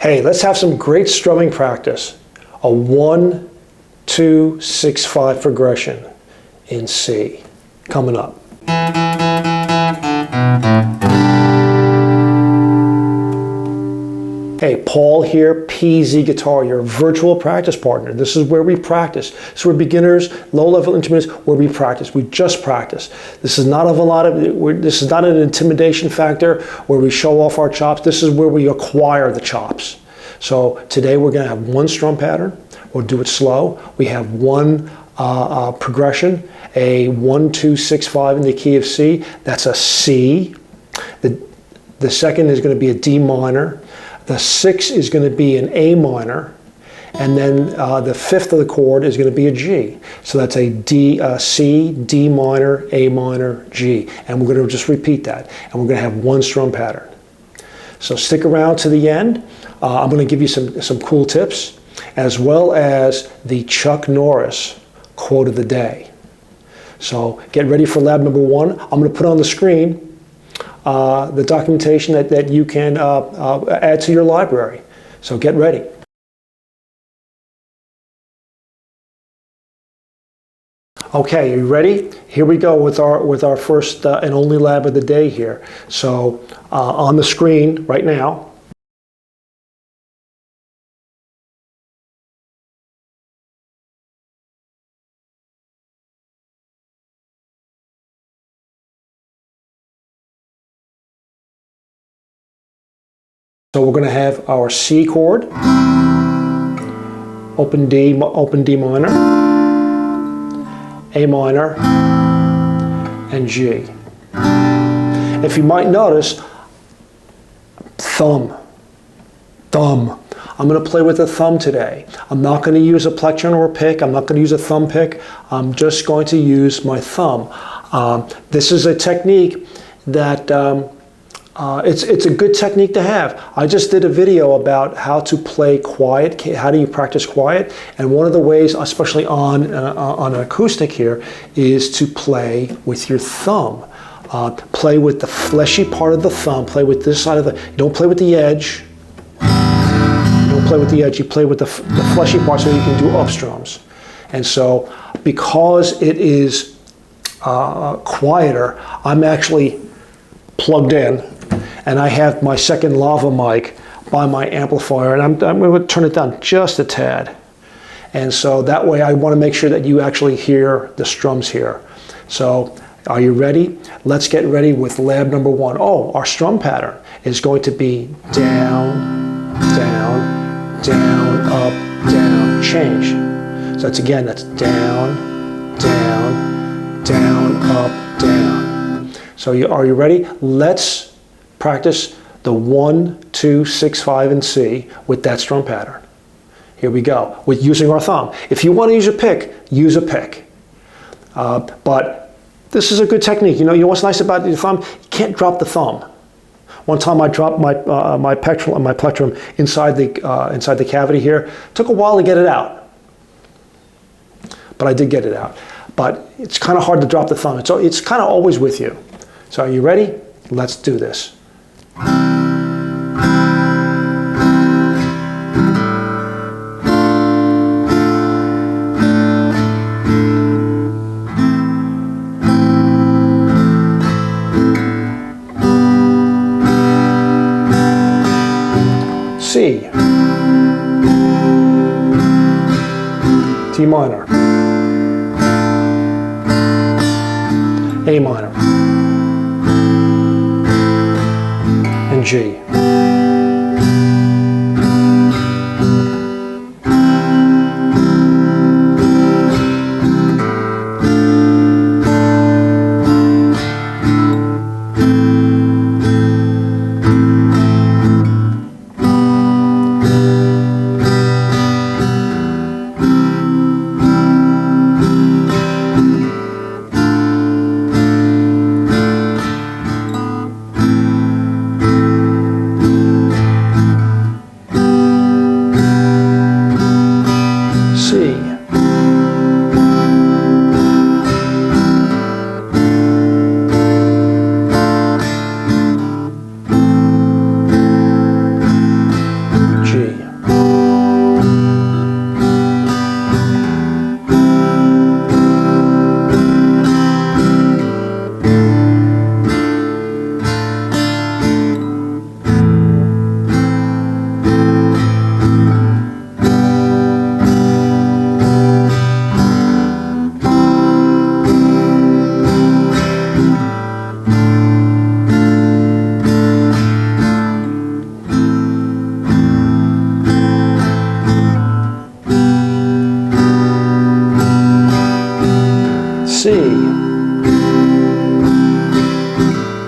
Hey, let's have some great strumming practice. A 1, 2, 6, 5 progression in C. Coming up. Hey, Paul here, PZ Guitar, your virtual practice partner. This is where we practice. So we're beginners, low-level instruments, where we practice. We just practice. This is not this is not an intimidation factor where we show off our chops. This is where we acquire the chops. So today we're going to have one strum pattern. We'll do it slow. We have one progression, a 1, 2, 6, 5 in the key of C. That's a C. The second is going to be a D minor. The 6 is going to be an A minor, and then the 5th of the chord is going to be a G. So that's a D, C, D minor, A minor, G. And we're going to just repeat that. And we're going to have one strum pattern. So stick around to the end. I'm going to give you some cool tips, as well as the Chuck Norris quote of the day. So get ready for lab number 1. I'm going to put on the screen the documentation that you can add to your library. So get ready. Okay, are you ready? Here we go with our first and only lab of the day here. So on the screen right now, so we're going to have our C chord, open D minor, A minor, and G. If you might notice, thumb. I'm going to play with the thumb today. I'm not going to use a plectrum or a pick. I'm not going to use a thumb pick. I'm just going to use my thumb. This is a technique that it's a good technique to have. I just did a video about how to play quiet, how do you practice quiet, and one of the ways, especially on an acoustic here, is to play with your thumb. Play with the fleshy part of the thumb, play with this side of the, you don't play with the edge, you don't play with the edge, you play with the fleshy part so you can do up strums. And so, because it is quieter, I'm actually plugged in, and I have my second lava mic by my amplifier, and I'm going to turn it down just a tad. And so that way I want to make sure that you actually hear the strums here. So are you ready? Let's get ready with lab number 1. Oh, our strum pattern is going to be down, down, down, up, down, change. So that's down, down, down, up, down. So are you ready? Let's practice the 1, 2, 6, 5 in C with that strum pattern. Here we go, with using our thumb. If you want to use a pick, use a pick. But this is a good technique. You know what's nice about your thumb? You can't drop the thumb. One time I dropped my plectrum inside the cavity here. It took a while to get it out, but I did get it out. But it's kind of hard to drop the thumb. It's kind of always with you. So are you ready? Let's do this. C, D minor, A minor, and G.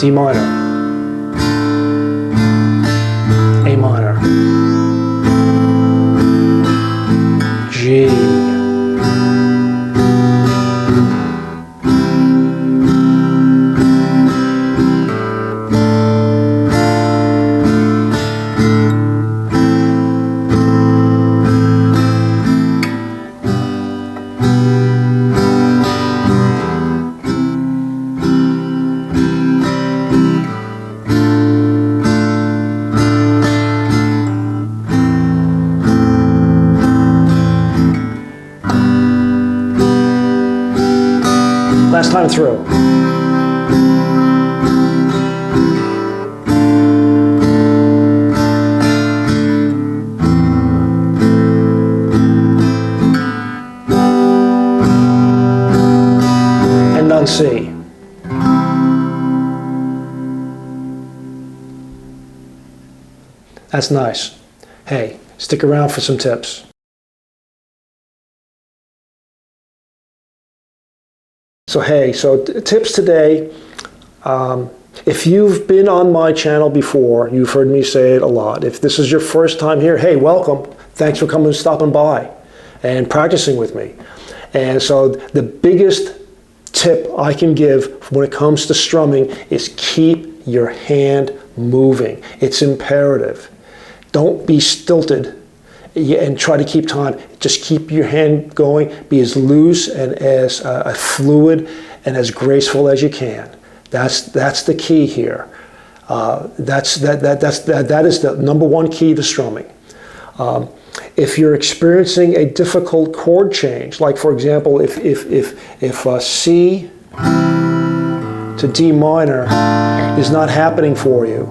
D minor, A minor, G, last time through. And on C. That's nice. Hey, stick around for some tips. So hey, tips today. If you've been on my channel before, you've heard me say it a lot. If this is your first time here, hey, welcome. Thanks for coming, stopping by and practicing with me. And so the biggest tip I can give when it comes to strumming is keep your hand moving. It's imperative. Don't be stilted and try to keep time. Just keep your hand going. Be as loose and as fluid and as graceful as you can. That's the key here. That is the number one key to strumming. If you're experiencing a difficult chord change, like for example, if C to D minor is not happening for you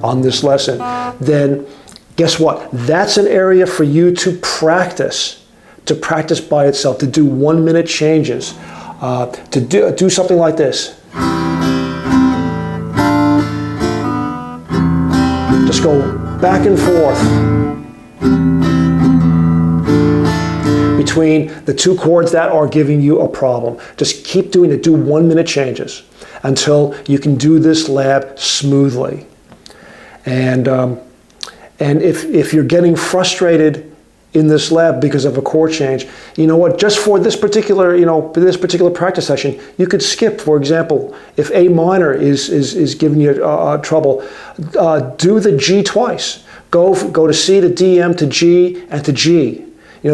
on this lesson, then guess what? That's an area for you to practice by itself, to do 1 minute changes, to do something like this. Just go back and forth between the two chords that are giving you a problem. Just keep doing it. Do 1 minute changes until you can do this lab smoothly. And if you're getting frustrated in this lab because of a chord change, you know what? Just for this particular, practice session, you could skip. For example, if A minor is giving you trouble, do the G twice. Go to C to D, M to G, and to G.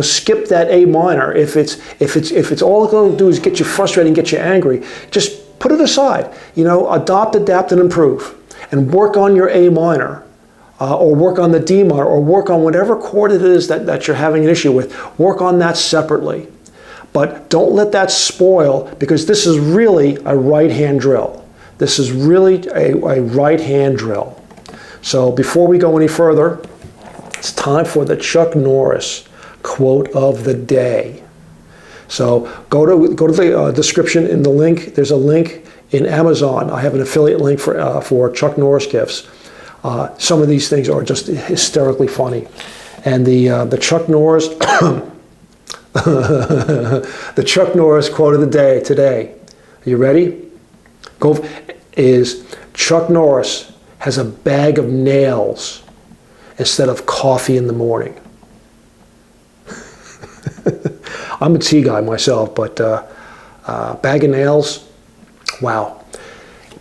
Skip that A minor. If it's all it's going to do is get you frustrated and get you angry, just put it aside. Adopt, adapt, and improve, and work on your A minor. Or work on the D minor, or work on whatever chord it is that you're having an issue with. Work on that separately. But don't let that spoil, because this is really a right hand drill. This is really a right hand drill. So before we go any further, it's time for the Chuck Norris quote of the day. So go to the description in the link. There's a link in Amazon. I have an affiliate link for Chuck Norris gifts. Some of these things are just hysterically funny. And the Chuck Norris the Chuck Norris quote of the day today. Are you ready? Is Chuck Norris has a bag of nails instead of coffee in the morning. I'm a tea guy myself, but bag of nails, wow.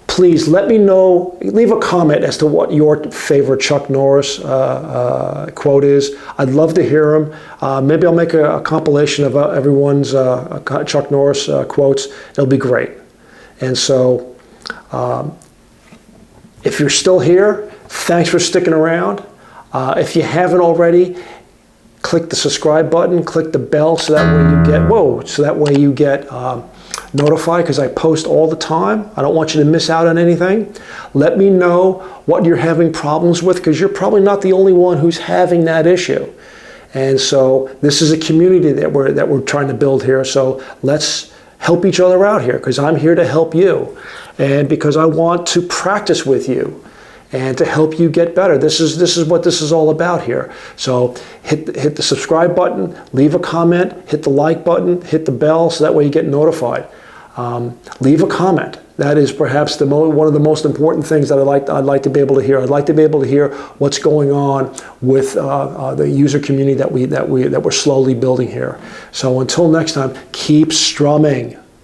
Please let me know, leave a comment as to what your favorite Chuck Norris quote is. I'd love to hear them. Maybe I'll make a compilation of everyone's Chuck Norris quotes. It'll be great. And so if you're still here, thanks for sticking around. If you haven't already, click the subscribe button, click the bell so that way you get notified, because I post all the time. I don't want you to miss out on anything. Let me know what you're having problems with, because you're probably not the only one who's having that issue. And so this is a community that we're trying to build here. So let's help each other out here, because I'm here to help you, and because I want to practice with you and to help you get better. This is what this is all about here. So hit the subscribe button, leave a comment, hit the like button, hit the bell, so that way you get notified. leave a comment. That is perhaps one of the most important things that I'd like to be able to hear. I'd like to be able to hear what's going on with the user community that we're slowly building here. So until next time, keep strumming.